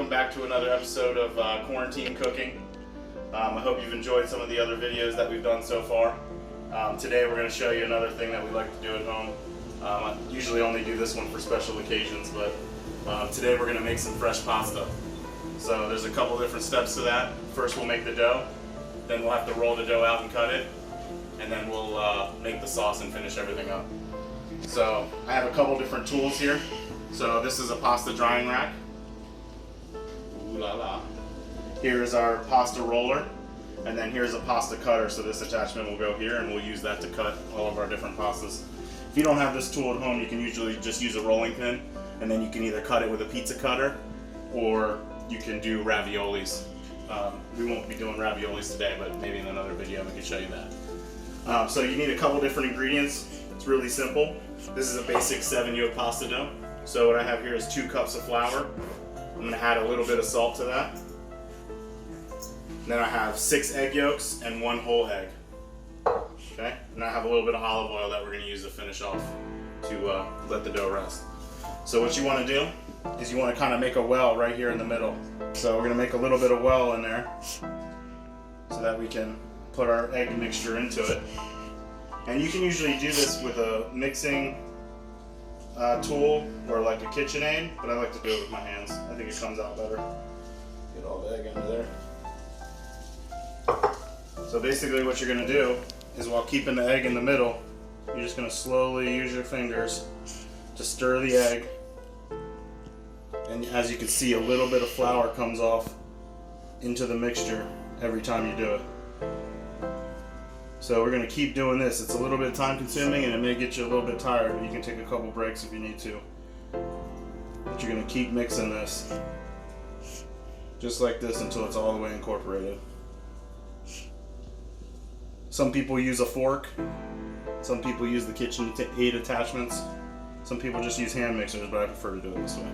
welcome back to another episode of Quarantine Cooking. I hope you've enjoyed some of the other videos that we've done so far. Today we're going to show you another thing that we like to do at home. I usually only do this one for special occasions, but today we're going to make some fresh pasta. So there's a couple different steps to that. First we'll make the dough, then we'll have to roll the dough out and cut it, and then we'll make the sauce and finish everything up. So I have a couple different tools here. So this is a pasta drying rack. Ooh la la. Here's our pasta roller, and then here's a pasta cutter. So this attachment will go here, and we'll use that to cut all of our different pastas. If you don't have this tool at home, you can usually just use a rolling pin, and then you can either cut it with a pizza cutter, or you can do raviolis. We won't be doing raviolis today, but maybe in another video we can show you that. So you need a couple different ingredients. It's really simple. This is a basic 7-yolk pasta dough. So what I have here is 2 cups of flour. I'm going to add a little bit of salt to that. And then I have 6 egg yolks and 1 whole egg. Okay? And I have a little bit of olive oil that we're going to use to finish off to let the dough rest. So what you want to do is you want to kind of make a well right here in the middle. So we're going to make a little bit of well in there so that we can put our egg mixture into it. And you can usually do this with a mixing tool or like a KitchenAid, but I like to do it with my hands. I think it comes out better. Get all the egg into there. So basically what you're going to do is, while keeping the egg in the middle, you're just going to slowly use your fingers to stir the egg. And as you can see, a little bit of flour comes off into the mixture every time you do it. So we're going to keep doing this. It's a little bit time consuming and it may get you a little bit tired, but you can take a couple breaks if you need to. But you're going to keep mixing this just like this until it's all the way incorporated. Some people use a fork. Some people use the KitchenAid attachments. Some people just use hand mixers, but I prefer to do it this way.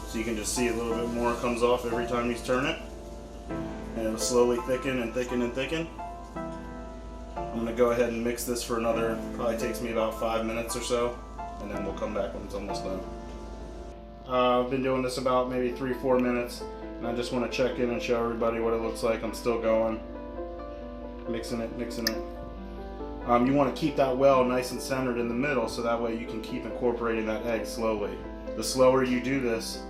So you can just see a little bit more comes off every time you turn it. And it'll slowly thicken and thicken and thicken. I'm going to go ahead and mix this for another, probably takes me about 5 minutes or so, and then we'll come back when it's almost done. I've been doing this about maybe 3-4 minutes, and I just want to check in and show everybody what it looks like. I'm still going, mixing it. You want to keep that well nice and centered in the middle, so that way you can keep incorporating that egg slowly. The slower you do this,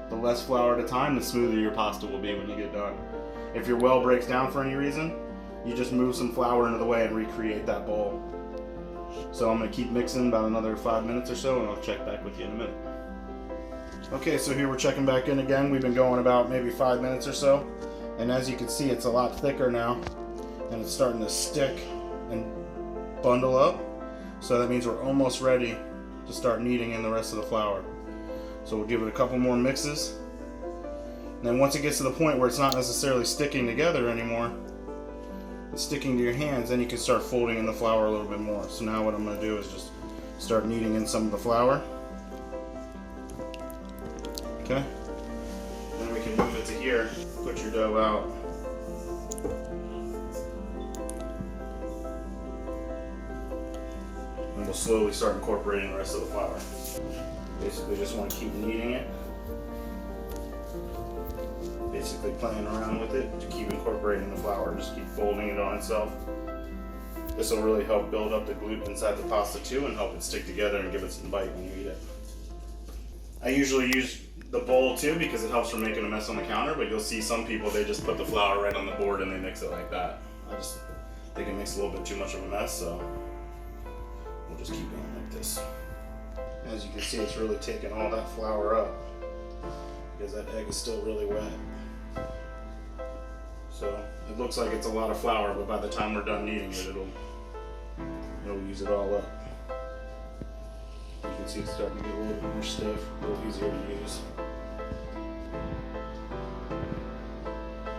the less flour at a time, the smoother your pasta will be when you get done. If your well breaks down for any reason, you just move some flour into the way and recreate that bowl. So I'm going to keep mixing about another 5 minutes or so, and I'll check back with you in a minute. Okay, so here we're checking back in again. We've been going about maybe 5 minutes or so, and as you can see, it's a lot thicker now, and it's starting to stick and bundle up. So that means we're almost ready to start kneading in the rest of the flour. So we'll give it a couple more mixes, and then once it gets to the point where it's not necessarily sticking together anymore, it's sticking to your hands, then you can start folding in the flour a little bit more. So now what I'm going to do is just start kneading in some of the flour. Okay, then we can move it to here, put your dough out. And we'll slowly start incorporating the rest of the flour. Basically just want to keep kneading it. Basically playing around with it to keep incorporating the flour, just keep folding it on itself. This will really help build up the gluten inside the pasta too and help it stick together and give it some bite when you eat it. I usually use the bowl too because it helps from making a mess on the counter, but you'll see some people, they just put the flour right on the board and they mix it like that. I just think it makes a little bit too much of a mess, so we'll just keep going like this. As you can see, it's really taking all that flour up because that egg is still really wet. So it looks like it's a lot of flour, but by the time we're done kneading it, it'll use it all up. You can see it's starting to get a little bit more stiff, a little easier to use.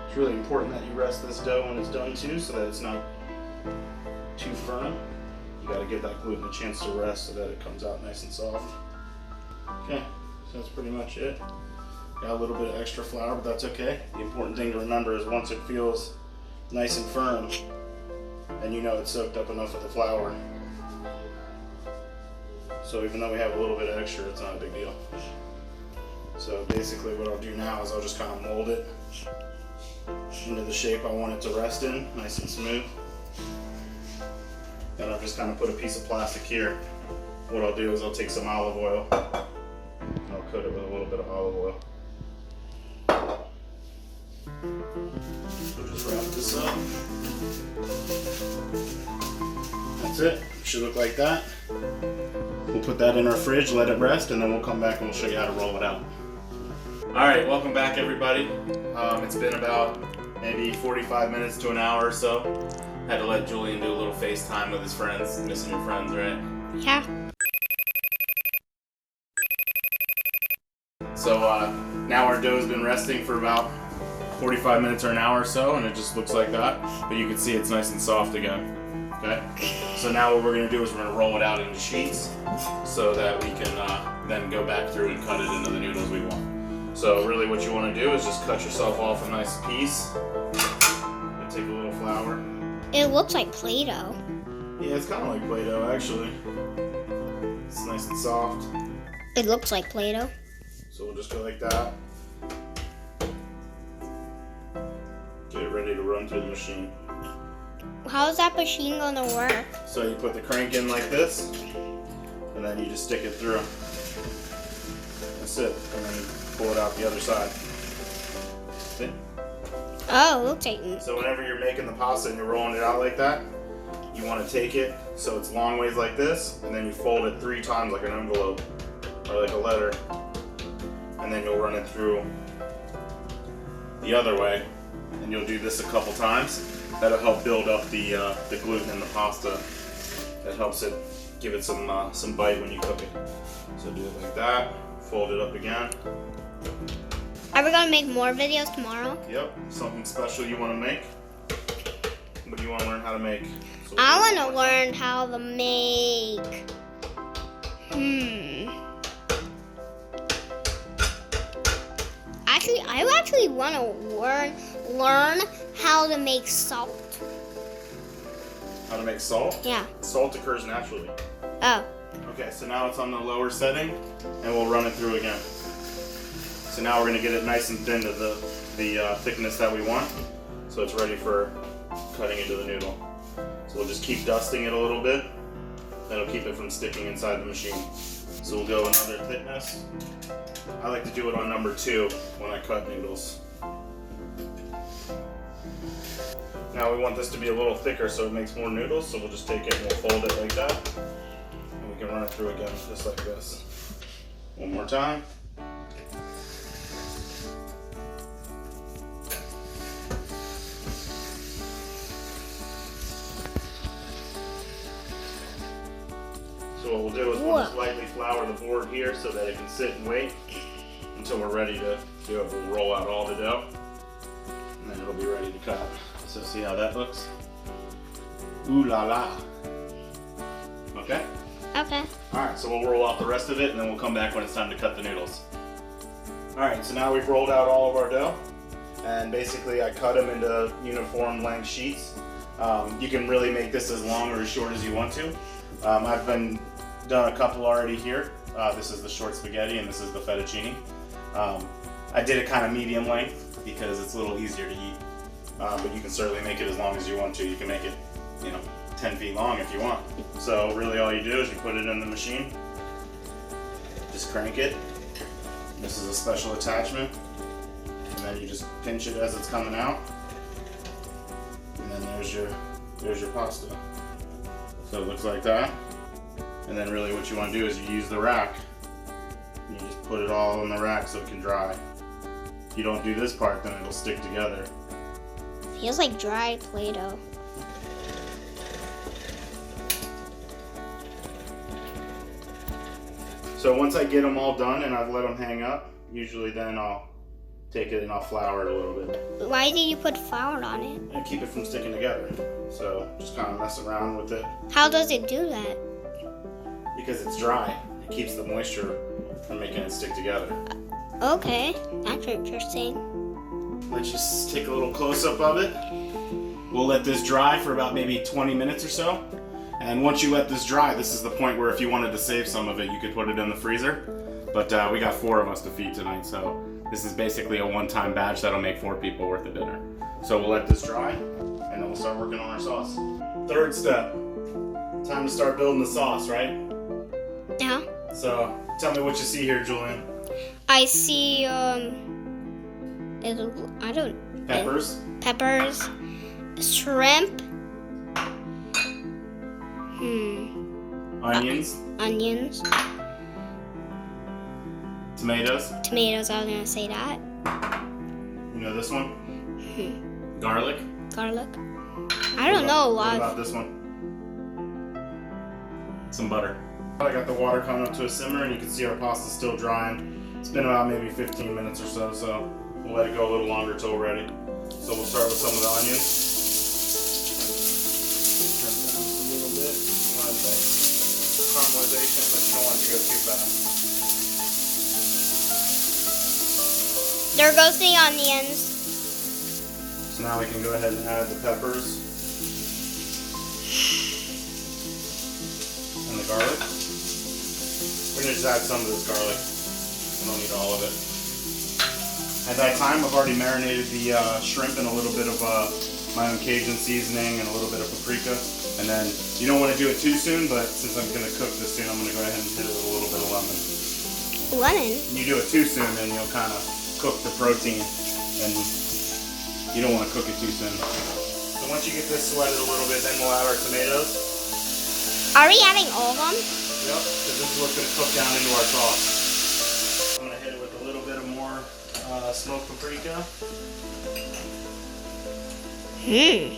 It's really important that you rest this dough when it's done too, so that it's not too firm. You got to give that gluten a chance to rest so that it comes out nice and soft. Okay, so that's pretty much it. Got a little bit of extra flour, but that's okay. The important thing to remember is once it feels nice and firm, then you know it's soaked up enough of the flour. So even though we have a little bit of extra, it's not a big deal. So basically what I'll do now is I'll just kind of mold it into the shape I want it to rest in, nice and smooth. Then I'll just kind of put a piece of plastic here. What I'll do is I'll take some olive oil and I'll coat it with a little bit of olive oil. So just wrap this up. That's it. It should look like that. We'll put that in our fridge, let it rest, and then we'll come back and we'll show you how to roll it out. Alright, welcome back everybody. It's been about maybe 45 minutes to an hour or so. Had to let Julian do a little FaceTime with his friends. Missing your friends, right? Yeah. So now our dough's been resting for about 45 minutes or an hour or so, and it just looks like that. But you can see it's nice and soft again. Okay? So now what we're going to do is we're going to roll it out into sheets so that we can then go back through and cut it into the noodles we want. So really what you want to do is just cut yourself off a nice piece. Take a little flour. It looks like Play-Doh. Yeah, it's kind of like Play-Doh actually. It's nice and soft. It looks like Play-Doh. So we'll just go like that. Get it ready to run through the machine. How is that machine gonna work? So you put the crank in like this, and then you just stick it through. That's it. And then you pull it out the other side. See? Oh, it looks like... So whenever you're making the pasta and you're rolling it out like that, you want to take it so it's long ways like this, and then you fold it 3 times like an envelope or like a letter, and then you'll run it through the other way, and you'll do this a couple times. That'll help build up the gluten in the pasta. That helps it give it some bite when you cook it. So do it like that. Fold it up again. Are we gonna make more videos tomorrow? Yep. Something special you want to make? What do you want to learn how to make? So I want to learn how to make... Actually, I actually want to learn how to make salt. How to make salt? Yeah. Salt occurs naturally. Oh. Okay, so now it's on the lower setting, and we'll run it through again. So now we're going to get it nice and thin to the thickness that we want, so it's ready for cutting into the noodle. So we'll just keep dusting it a little bit. That'll keep it from sticking inside the machine. So we'll go another thickness. I like to do it on number 2 when I cut noodles. Now we want this to be a little thicker so it makes more noodles, so we'll just take it and we'll fold it like that. And we can run it through again, just like this. One more time. So what we'll do is we'll just lightly flour the board here so that it can sit and wait until we're ready to do it. We'll roll out all the dough, and then it'll be ready to cut. So see how that looks? Ooh la la. Okay? Okay. Alright, so we'll roll out the rest of it and then we'll come back when it's time to cut the noodles. Alright, so now we've rolled out all of our dough, and basically I cut them into uniform length sheets. You can really make this as long or as short as you want to. I've done a couple already here. This is the short spaghetti and this is the fettuccine. I did it kind of medium length because it's a little easier to eat. But you can certainly make it as long as you want to. You can make it, 10 feet long if you want. So really all you do is you put it in the machine, just crank it. This is a special attachment, and then you just pinch it as it's coming out, and then there's your pasta. So it looks like that. And then really what you want to do is you use the rack, and you just put it all in the rack so it can dry. If you don't do this part, then it'll stick together. Feels like dry Play-Doh. So once I get them all done and I've let them hang up, usually then I'll take it and I'll flour it a little bit. Why did you put flour on it? And keep it from sticking together. So just kind of mess around with it. How does it do that? Because it's dry. It keeps the moisture from making it stick together. Okay, that's interesting. Let's just take a little close-up of it. We'll let this dry for about maybe 20 minutes or so. And once you let this dry, this is the point where if you wanted to save some of it, you could put it in the freezer. But we got 4 of us to feed tonight, so this is basically a one-time batch that'll make 4 people worth of dinner. So we'll let this dry, and then we'll start working on our sauce. Third step, time to start building the sauce, right? Yeah. So tell me what you see here, Julian. I see, Peppers. Peppers, shrimp, Onions. onions, Tomatoes. tomatoes, I was gonna say that. You know this one? Garlic. Garlic. I don't know a What lot. about this one? Some butter. I got the water coming up to a simmer, and you can see our pasta's still drying. It's been about maybe 15 minutes or so, so we'll let it go a little longer till we're ready. So we'll start with some of the onions. Turn it down just a little bit. You want to caramelization, but you don't want it to go too fast. There goes the onions. So now we can go ahead and add the peppers and the garlic. We're going to just add some of this garlic. We don't need all of it. At that time, I've already marinated the shrimp in a little bit of my own Cajun seasoning and a little bit of paprika. And then you don't want to do it too soon, but since I'm going to cook this soon, I'm going to go ahead and hit it with a little bit of lemon. Lemon? You do it too soon, then you'll kind of cook the protein, and you don't want to cook it too soon. So once you get this sweated a little bit, then we'll add our tomatoes. Are we adding all of them? Yep, because this is what's going to cook down into our sauce. I'm going to hit it with a little bit of more smoked paprika. A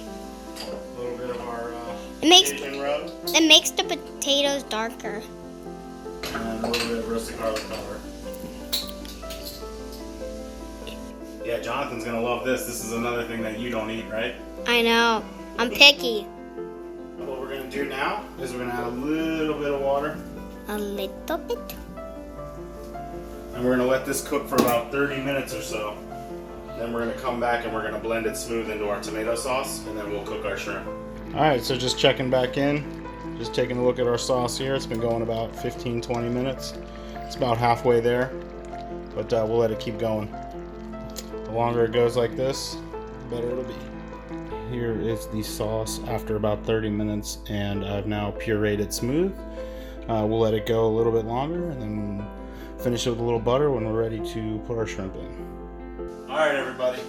little bit of our Cajun rub. It makes the potatoes darker. And a little bit of roasted garlic powder. Yeah, Jonathan's going to love this. This is another thing that you don't eat, right? I know. I'm picky. What we're going to do now is we're going to add a little bit of water. A little bit? And we're going to let this cook for about 30 minutes or so. Then we're going to come back and we're going to blend it smooth into our tomato sauce, and then we'll cook our shrimp. Alright, so just checking back in. Just taking a look at our sauce here. It's been going about 15-20 minutes. It's about halfway there, but we'll let it keep going. The longer it goes like this, the better it'll be. Here is the sauce after about 30 minutes, and I've now pureed it smooth. We'll let it go a little bit longer, and then finish it with a little butter when we're ready to put our shrimp in. Alright everybody,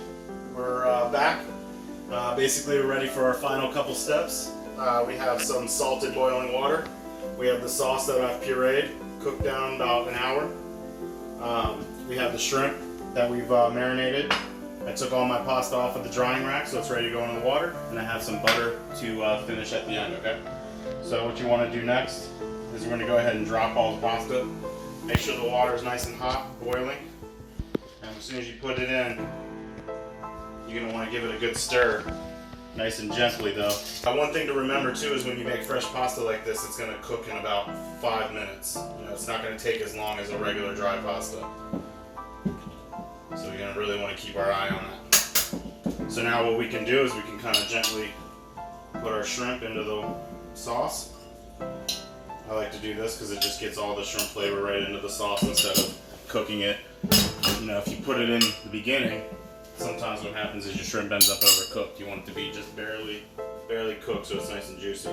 we're back. Basically we're ready for our final couple steps. We have some salted boiling water. We have the sauce that I've pureed, cooked down about an hour. We have the shrimp that we've marinated. I took all my pasta off of the drying rack, so it's ready to go in the water. And I have some butter to finish at the end, okay? So what you want to do next is we're going to go ahead and drop all the pasta. Make sure the water is nice and hot, boiling. And as soon as you put it in, you're going to want to give it a good stir. Nice and gently though. One thing to remember too is when you make fresh pasta like this, it's going to cook in about 5 minutes. You know, it's not going to take as long as a regular dry pasta. So you're going to really want to keep our eye on that. So now what we can do is we can kind of gently put our shrimp into the sauce. I like to do this because it just gets all the shrimp flavor right into the sauce instead of cooking it. You know, if you put it in the beginning, sometimes what happens is your shrimp ends up overcooked. You want it to be just barely cooked so it's nice and juicy.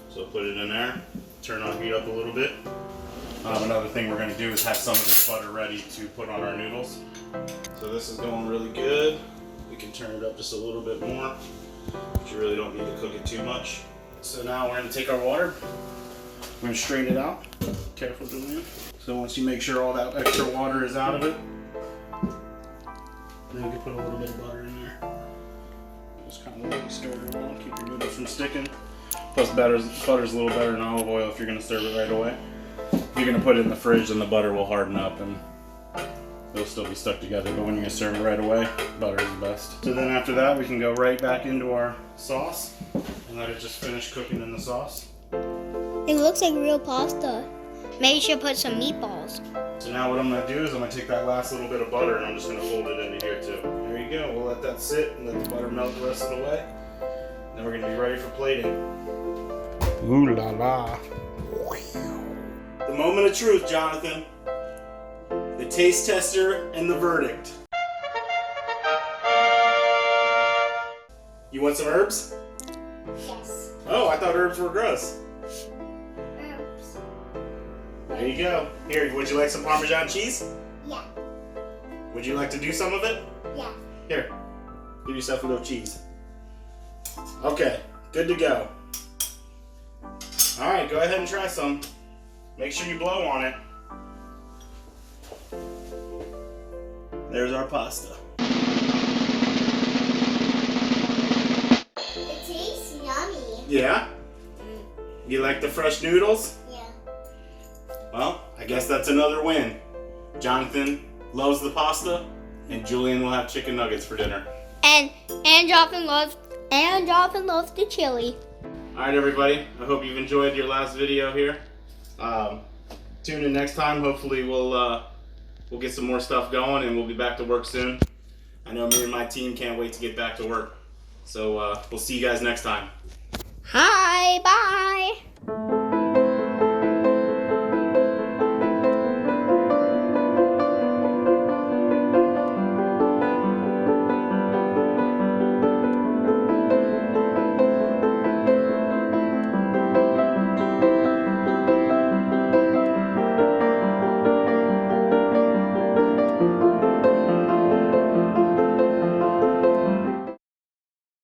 So put it in there, turn on heat up a little bit. Another thing we're going to do is have some of this butter ready to put on our noodles. So this is going really good. We can turn it up just a little bit more, but you really don't need to cook it too much. So now we're going to take our water, we're going to strain it out. Careful, Julian. So once you make sure all that extra water is out of it, then we can put a little bit of butter in there. Just kind of stir it around, keep your noodles from sticking. Plus butter's a little better than olive oil if you're going to serve it right away. If you're going to put it in the fridge, then the butter will harden up and they'll still be stuck together. But when you're going to serve it right away, butter is the best. So then after that, we can go right back into our sauce and let it just finish cooking in the sauce. It looks like real pasta. Maybe you should put some meatballs. So now what I'm going to do is I'm going to take that last little bit of butter and I'm just going to fold it into here too. There you go. We'll let that sit and let the butter melt the rest of the way. Then we're going to be ready for plating. Ooh la la. The moment of truth, Jonathan. taste tester and the verdict. You want some herbs? Yes. Oh, I thought herbs were gross. Herbs. There you go. Here, would you like some Parmesan cheese? Yeah. Would you like to do some of it? Yeah. Here, give yourself a little cheese. Okay, good to go. All right, go ahead and try some. Make sure you blow on it. There's our pasta. It tastes yummy. Yeah? You like the fresh noodles? Yeah. Well, I guess that's another win. Jonathan loves the pasta, and Julian will have chicken nuggets for dinner. And Jonathan loves the chili. All right, everybody. I hope you've enjoyed your last video here. Tune in next time. Hopefully, we'll get some more stuff going, and we'll be back to work soon. I know me and my team can't wait to get back to work. So we'll see you guys next time. Hi, bye.